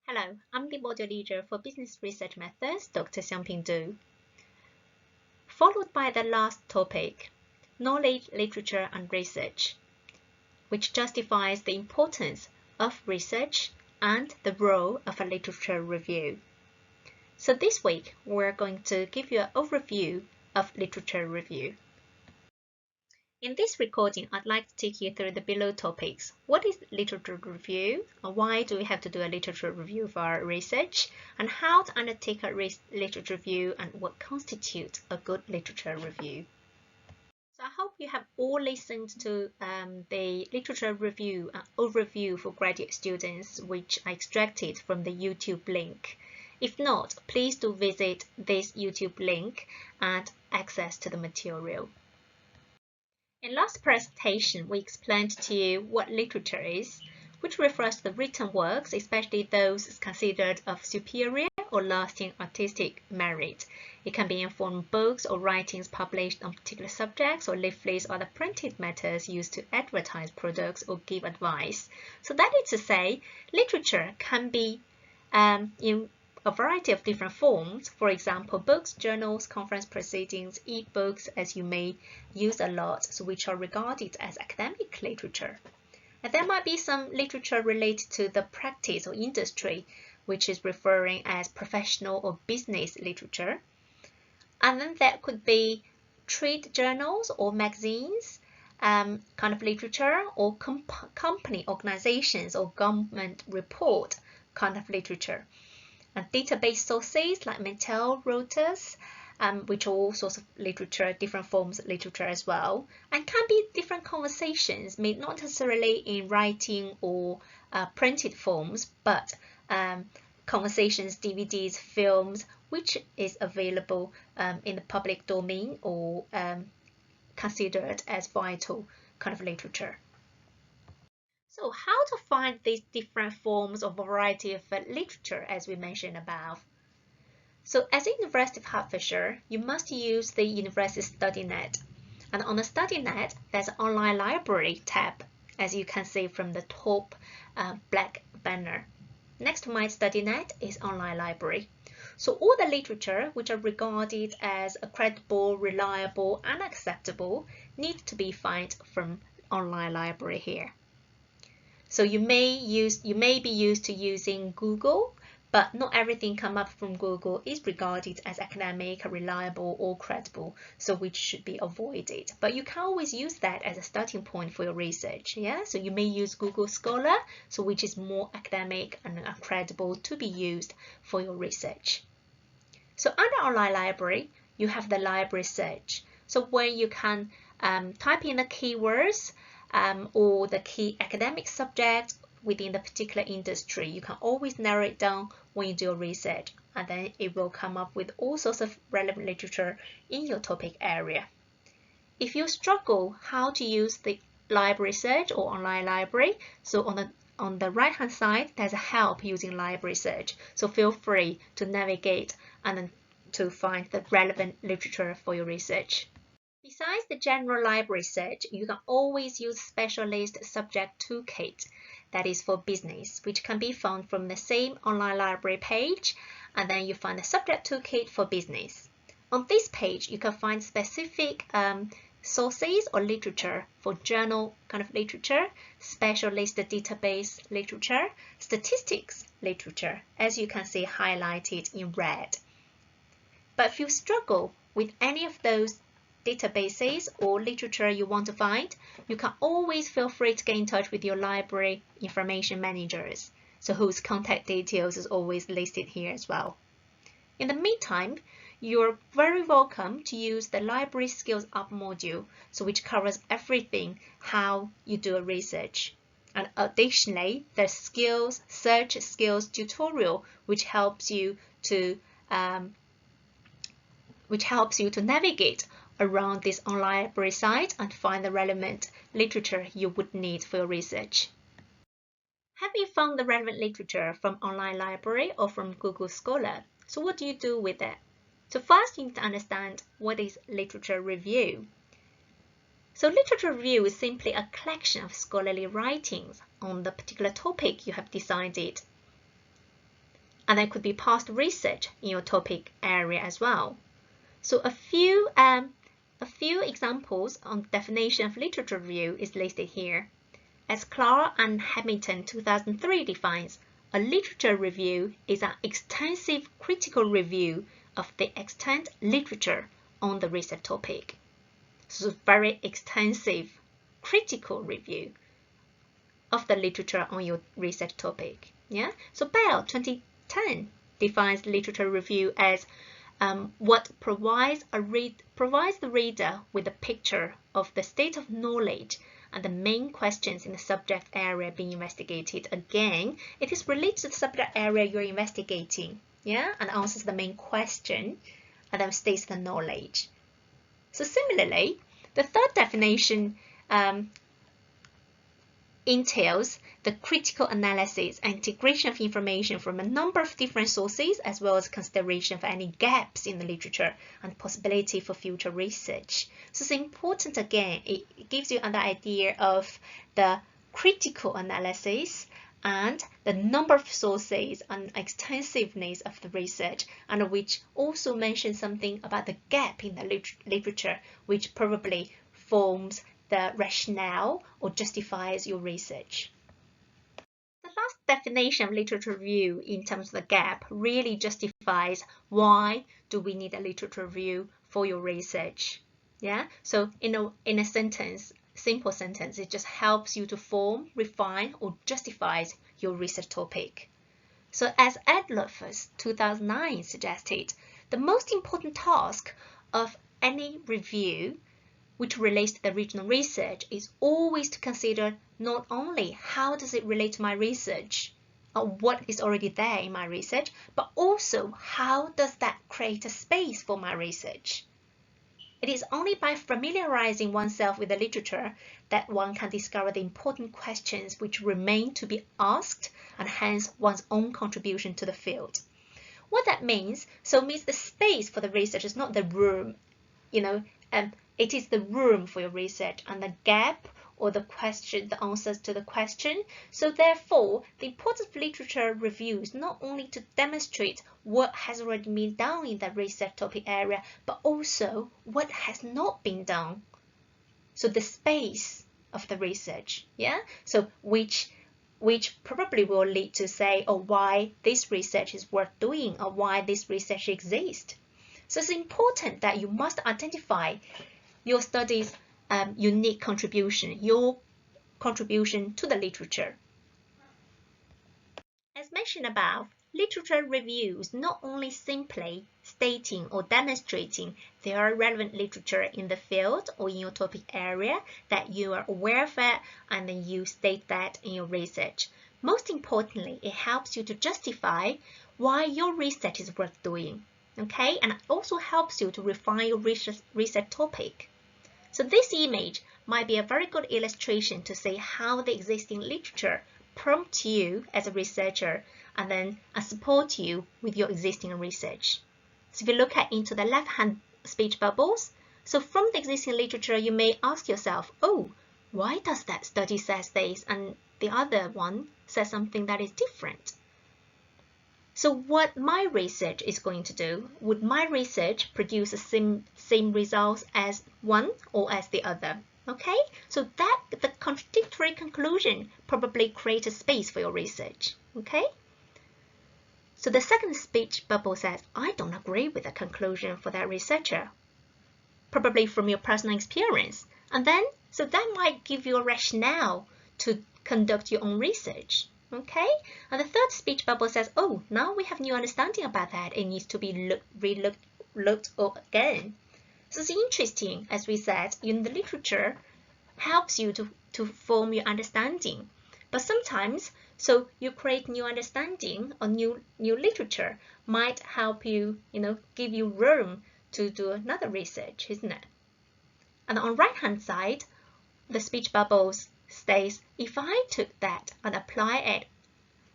Hello, I'm the module leader for Business Research Methods, Dr. Xiangping Du. Followed by the last topic, Knowledge, Literature and Research, which justifies the importance of research and the role of a literature review. So this week, we're going to give you an overview of literature review. In this recording, I'd like to take you through the below topics. What is literature review? Why do we have to do a literature review for our research? And how to undertake a literature review and what constitutes a good literature review. So I hope you have all listened to the literature review overview for graduate students, which I extracted from the YouTube link. If not, please do visit this YouTube link and access to the material. In last presentation, we explained to you what literature is, which refers to the written works, especially those considered of superior or lasting artistic merit. It can be in form of books or writings published on particular subjects or leaflets or other printed matters used to advertise products or give advice. So that is to say, literature can be in a variety of different forms. For example, books, journals, conference proceedings, e-books, as you may use a lot, so which are regarded as academic literature. And there might be some literature related to the practice or industry, which is referring as professional or business literature. And then there could be trade journals or magazines, kind of literature, or company organizations or government report kind of literature. And database sources like Mattel, Reuters, which are all sorts of literature, different forms of literature as well, and can be different conversations, made not necessarily in writing or printed forms, but conversations, DVDs, films, which is available in the public domain or considered as vital kind of literature. So how to find these different forms or variety of literature as we mentioned above? So as a University of Hertfordshire, you must use the University StudyNet. And on the StudyNet, there's an online library tab, as you can see from the top black banner. Next to My StudyNet is online library. So all the literature which are regarded as credible, reliable and acceptable need to be found from online library here. So you may be used to using Google, but not everything come up from Google is regarded as academic, reliable or credible, so which should be avoided. But you can always use that as a starting point for your research. Yeah, so you may use Google Scholar, so which is more academic and credible to be used for your research. So under online library, you have the library search. So where you can type in the keywords or the key academic subject within the particular industry. You can always narrow it down when you do your research, and then it will come up with all sorts of relevant literature in your topic area. If you struggle how to use the library search or online library, so on the right hand side there's a help using library search, so feel free to navigate and then to find the relevant literature for your research. Besides the general library search, you can always use specialist subject toolkit that is for business, which can be found from the same online library page, and then you find the subject toolkit for business. On this page, you can find specific sources or literature for journal kind of literature, specialist database literature, statistics literature, as you can see highlighted in red. But if you struggle with any of those databases or literature you want to find, you can always feel free to get in touch with your library information managers, so whose contact details is always listed here as well. In the meantime, you're very welcome to use the Library Skills Up module, so which covers everything how you do a research. And additionally, the search skills tutorial, which helps you to navigate around this online library site and find the relevant literature you would need for your research. Have you found the relevant literature from online library or from Google Scholar? So what do you do with it? So first you need to understand what is literature review. So literature review is simply a collection of scholarly writings on the particular topic you have decided. and there could be past research in your topic area as well. So a few examples on definition of literature review is listed here. As Clark and Hamilton 2003 defines, a literature review is an extensive critical review of the extant literature on the research topic. So very extensive critical review of the literature on your research topic. Yeah. So Bell 2010 defines literature review as what provides the reader with a picture of the state of knowledge and the main questions in the subject area being investigated. Again, it is related to the subject area you're investigating, yeah, and answers the main question and then states the knowledge. So similarly, the third definition entails the critical analysis and integration of information from a number of different sources, as well as consideration of any gaps in the literature and possibility for future research. So it's important, again, it gives you an idea of the critical analysis and the number of sources and extensiveness of the research, and which also mentions something about the gap in the literature, which probably forms the rationale or justifies your research. The last definition of literature review in terms of the gap really justifies why do we need a literature review for your research. Yeah, so in a sentence, simple sentence, it just helps you to form, refine, or justifies your research topic. So as Adlerfuss 2009 suggested, the most important task of any review which relates to the original research is always to consider not only how does it relate to my research or what is already there in my research, but also how does that create a space for my research. It is only by familiarizing oneself with the literature that one can discover the important questions which remain to be asked, and hence one's own contribution to the field. What that means, means the space for the research is not the room, it is the room for your research, and the gap or the question, the answers to the question. So therefore, the importance of literature review is not only to demonstrate what has already been done in that research topic area, but also what has not been done. So the space of the research, yeah. So which probably will lead to say, oh, why this research is worth doing, or why this research exists. So it's important that you must identify your study's unique contribution, your contribution to the literature. As mentioned above, literature reviews not only simply stating or demonstrating there are relevant literature in the field or in your topic area that you are aware of it, and then you state that in your research. Most importantly, it helps you to justify why your research is worth doing, okay? And it also helps you to refine your research topic. So this image might be a very good illustration to see how the existing literature prompts you as a researcher and then support you with your existing research. So if you look into the left-hand speech bubbles, so from the existing literature, you may ask yourself, oh, why does that study says this and the other one says something that is different? So what my research is going to do, would my research produce the same results as one or as the other? Okay, so that the contradictory conclusion probably creates a space for your research. Okay, so the second speech bubble says, I don't agree with the conclusion for that researcher, probably from your personal experience. And then, so that might give you a rationale to conduct your own research. Okay, and the third speech bubble says, oh, now we have new understanding about that. It needs to be looked up again. So it's interesting, as we said, in the literature helps you to form your understanding. But sometimes, so you create new understanding or new literature might help you, give you room to do another research, isn't it? And on the right-hand side, the speech bubbles states, if I took that and apply it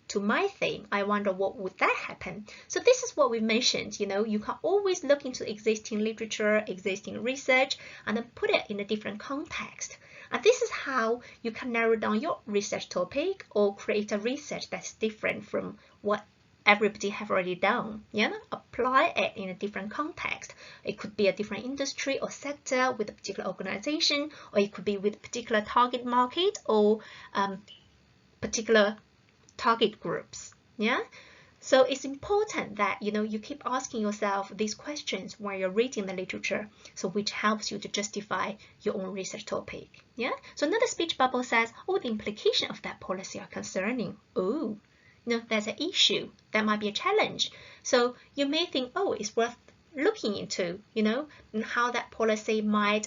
to my theme, I wonder what would that happen. So this is what we mentioned, you can always look into existing literature, existing research, and then put it in a different context. And this is how you can narrow down your research topic or create a research that's different from what everybody have already done. Yeah, apply it in a different context. It could be a different industry or sector with a particular organization, or it could be with a particular target market or particular target groups. Yeah. So it's important that you keep asking yourself these questions when you're reading the literature, so which helps you to justify your own research topic. Yeah. So another speech bubble says, oh, the implication of that policy are concerning. Oh, there's an issue that might be a challenge. So you may think, oh, it's worth looking into, and how that policy might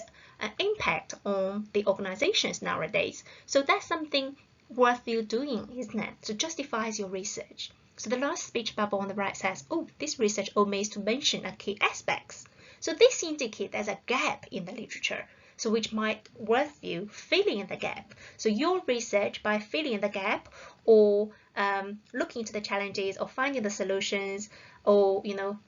impact on the organizations nowadays. So that's something worth you doing, isn't it? So justifies your research. So the last speech bubble on the right says, oh, this research omits to mention a key aspects. So this indicates there's a gap in the literature, so which might worth you filling in the gap. So your research, by filling in the gap or looking into the challenges or finding the solutions, or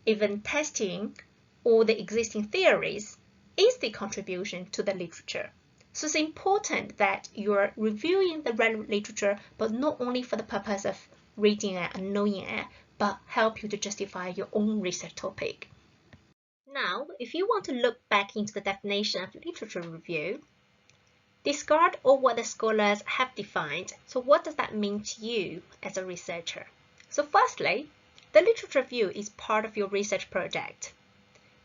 even testing all the existing theories, is the contribution to the literature. So it's important that you're reviewing the relevant literature, but not only for the purpose of reading it and knowing it, but help you to justify your own research topic. Now, if you want to look back into the definition of literature review, discard all what the scholars have defined. So what does that mean to you as a researcher? So firstly, the literature review is part of your research project.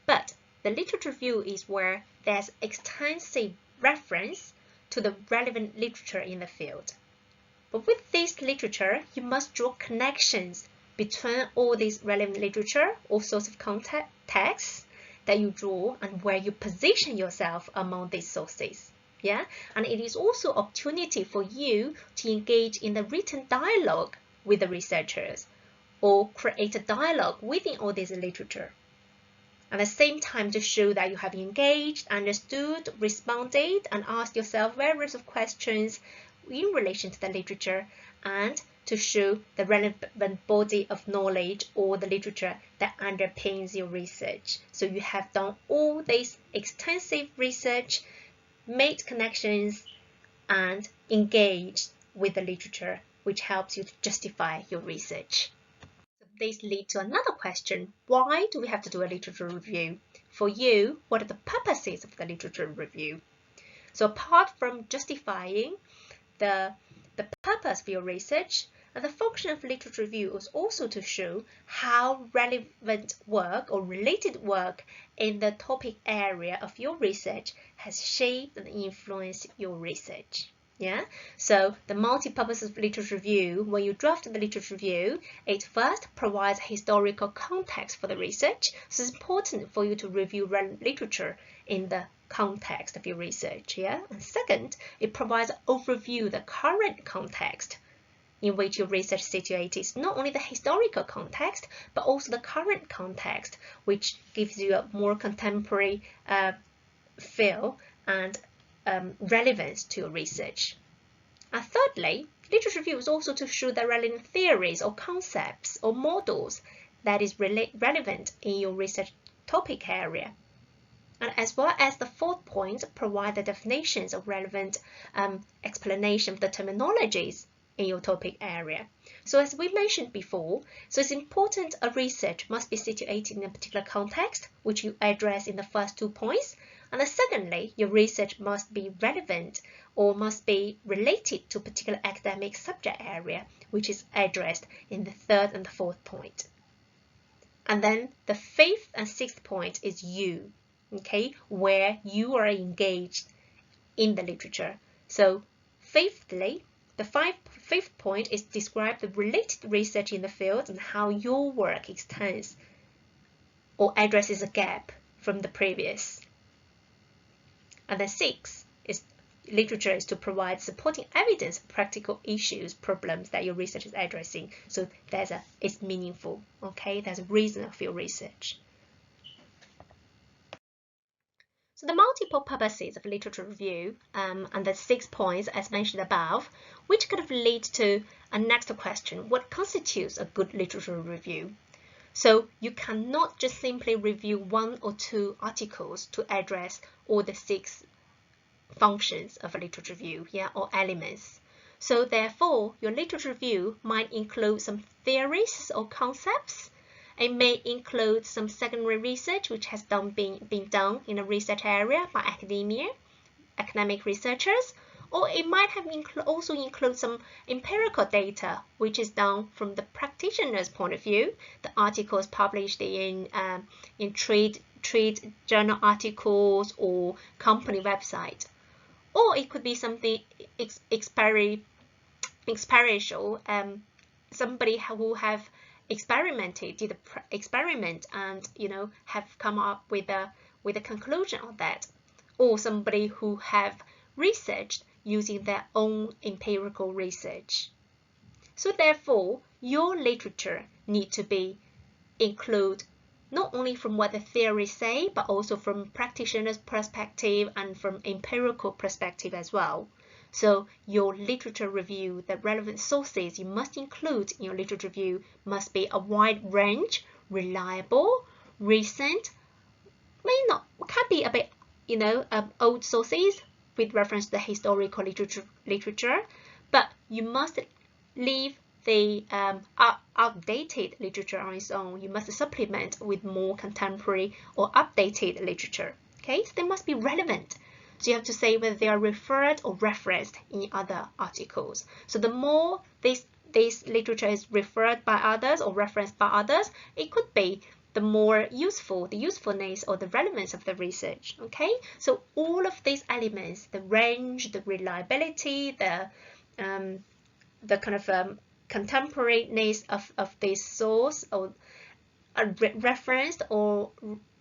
But the literature review is where there's extensive reference to the relevant literature in the field. But with this literature, you must draw connections between all this relevant literature or source of context that you draw and where you position yourself among these sources. Yeah, and it is also opportunity for you to engage in the written dialogue with the researchers or create a dialogue within all this literature. At the same time, to show that you have engaged, understood, responded, and asked yourself various questions in relation to the literature, and to show the relevant body of knowledge or the literature that underpins your research. So you have done all this extensive research, made connections, and engaged with the literature, which helps you to justify your research. This leads to another question. Why do we have to do a literature review? For you, what are the purposes of the literature review? So apart from justifying the purpose of your research, the function of literature review is also to show how relevant work or related work in the topic area of your research has shaped and influenced your research. Yeah, so the multi-purpose of literature review, when you draft the literature review, it first provides historical context for the research. So it's important for you to review relevant literature in the context of your research. Yeah, and second, it provides an overview of the current context in which your research is situated. It's not only the historical context, but also the current context, which gives you a more contemporary feel and relevance to your research. And thirdly, literature review is also to show the relevant theories or concepts or models that is relevant in your research topic area. And as well as the fourth point, provide the definitions of relevant explanation of the terminologies in your topic area. So as we mentioned before, so it's important a research must be situated in a particular context, which you address in the first 2 points. And secondly, your research must be relevant or must be related to a particular academic subject area, which is addressed in the third and the fourth point. And then the fifth and sixth point is you, okay, where you are engaged in the literature. So fifthly, the fifth point is describe the related research in the field and how your work extends or addresses a gap from the previous. And then sixth is literature is to provide supporting evidence of practical issues, problems that your research is addressing. So it's meaningful, okay? There's a reason for your research. So the multiple purposes of literature review and the 6 points as mentioned above, which kind of lead to a next question. What constitutes a good literature review? So you cannot just simply review 1 or 2 articles to address all the 6 functions of a literature review, yeah, or elements. So therefore, your literature review might include some theories or concepts. It may include some secondary research which has been done in a research area by academic researchers, or it might have also include some empirical data which is done from the practitioner's point of view, the articles published in trade journal articles or company website. Or it could be something experiential, somebody who have experimented, did an experiment, and have come up with a conclusion of that, or somebody who have researched using their own empirical research. So therefore, your literature need to be include not only from what the theories say, but also from practitioner's perspective and from empirical perspective as well. So your literature review, the relevant sources you must include in your literature review must be a wide range, reliable, recent, can be a bit, old sources with reference to the historical literature, but you must leave the outdated literature on its own. You must supplement with more contemporary or updated literature. Okay, so they must be relevant. So you have to say whether they are referred or referenced in other articles. So the more this literature is referred by others or referenced by others, it could be the more useful, the usefulness or the relevance of the research. Okay, so all of these elements, the range, the reliability, the kind of contemporaneous of this source or referenced or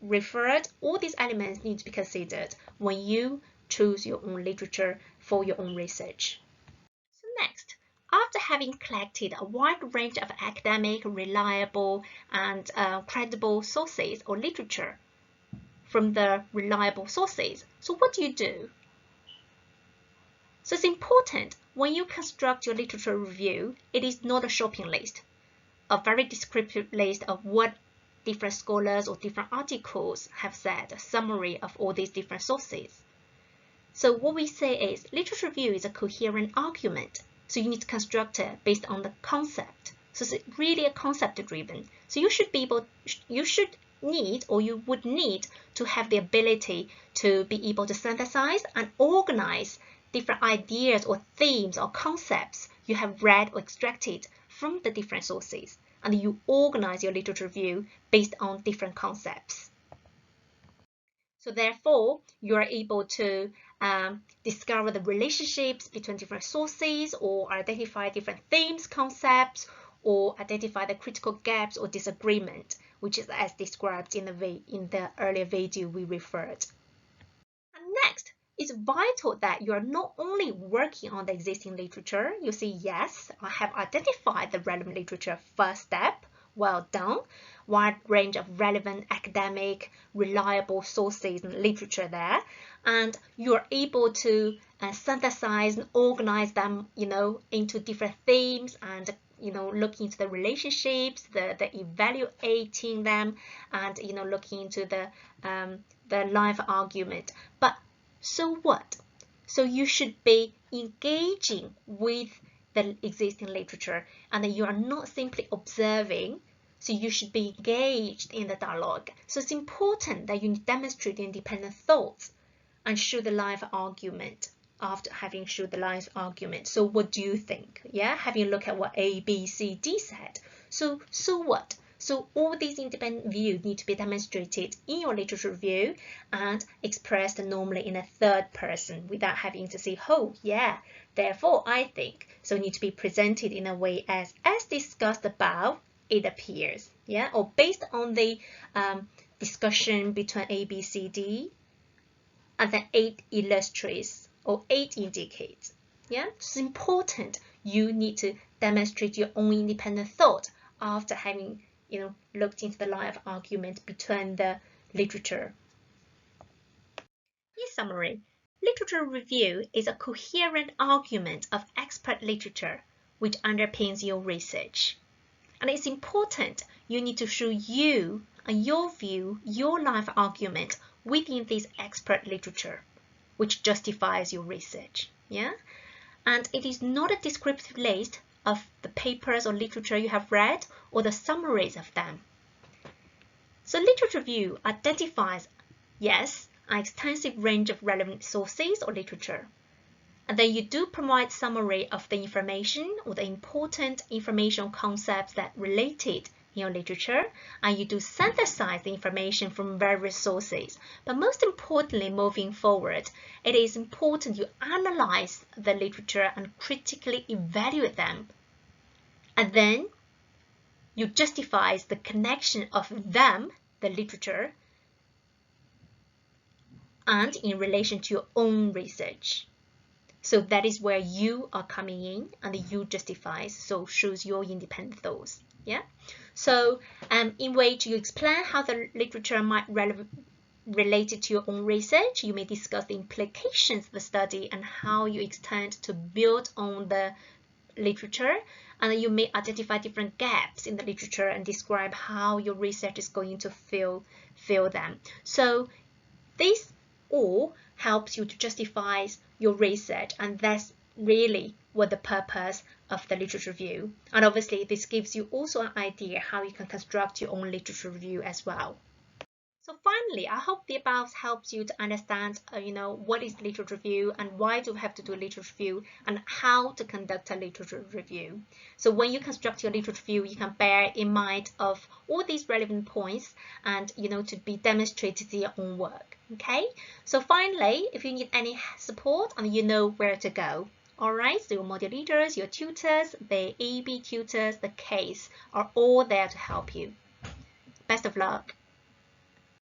referred, all these elements need to be considered when you choose your own literature for your own research. So next, after having collected a wide range of academic, reliable, and credible sources or literature from the reliable sources, so what do? So it's important when you construct your literature review, it is not a shopping list, a very descriptive list of what different scholars or different articles have said, a summary of all these different sources. So what we say is literature review is a coherent argument. So you need to construct it based on the concept. So it's really a concept driven. So you would need to have the ability to be able to synthesize and organize different ideas or themes or concepts you have read or extracted from the different sources, and you organize your literature review based on different concepts. So therefore, you are able to discover the relationships between different sources, or identify different themes, concepts, or identify the critical gaps or disagreement, which is as described in the earlier video we referred. And next, it's vital that you are not only working on the existing literature. You see, yes, I have identified the relevant literature first step. Well done. Wide range of relevant academic, reliable sources and literature there. And you're able to synthesize and organize them, into different themes and, looking into the relationships, the evaluating them, and, looking into the live argument. But so what? So you should be engaging with the existing literature, and you are not simply observing. So you should be engaged in the dialogue. So it's important that you demonstrate independent thoughts and show the live argument after having showed the live argument. So what do you think? Yeah, having a look at what A, B, C, D said. So what? So all these independent views need to be demonstrated in your literature review and expressed normally in a third person without having to say, oh yeah, therefore I think. So it needs to be presented in a way as discussed above it appears, yeah, or based on the discussion between A, B, C, D, and then 8 illustrates or 8 indicates. Yeah, it's important. You need to demonstrate your own independent thought after having looked into the live argument between the literature. In summary, literature review is a coherent argument of expert literature which underpins your research. And it's important you need to show you and your view, your live argument within this expert literature, which justifies your research. Yeah. and it is not a descriptive list of the papers or literature you have read or the summaries of them. So literature review identifies, yes, an extensive range of relevant sources or literature. And then you do provide summary of the information or the important information concepts that related in your literature, and you do synthesize the information from various sources. But most importantly, moving forward, it is important you analyze the literature and critically evaluate them. And then you justify the connection of them, the literature, and in relation to your own research. So that is where you are coming in, and you justifies, so shows your independent thoughts. Yeah. So in which you explain how the literature might related to your own research, you may discuss the implications of the study and how you intend to build on the literature, and you may identify different gaps in the literature and describe how your research is going to fill them. So this all helps you to justify your research, and that's really what the purpose of the literature review. And obviously this gives you also an idea how you can construct your own literature review as well. So finally, I hope the above helps you to understand, what is literature review and why do we have to do a literature review and how to conduct a literature review. So when you construct your literature review, you can bear in mind of all these relevant points and, to be demonstrated in your own work. Okay. So finally, if you need any support, and you know where to go. All right. So your module leaders, your tutors, the AB tutors, the case are all there to help you. Best of luck.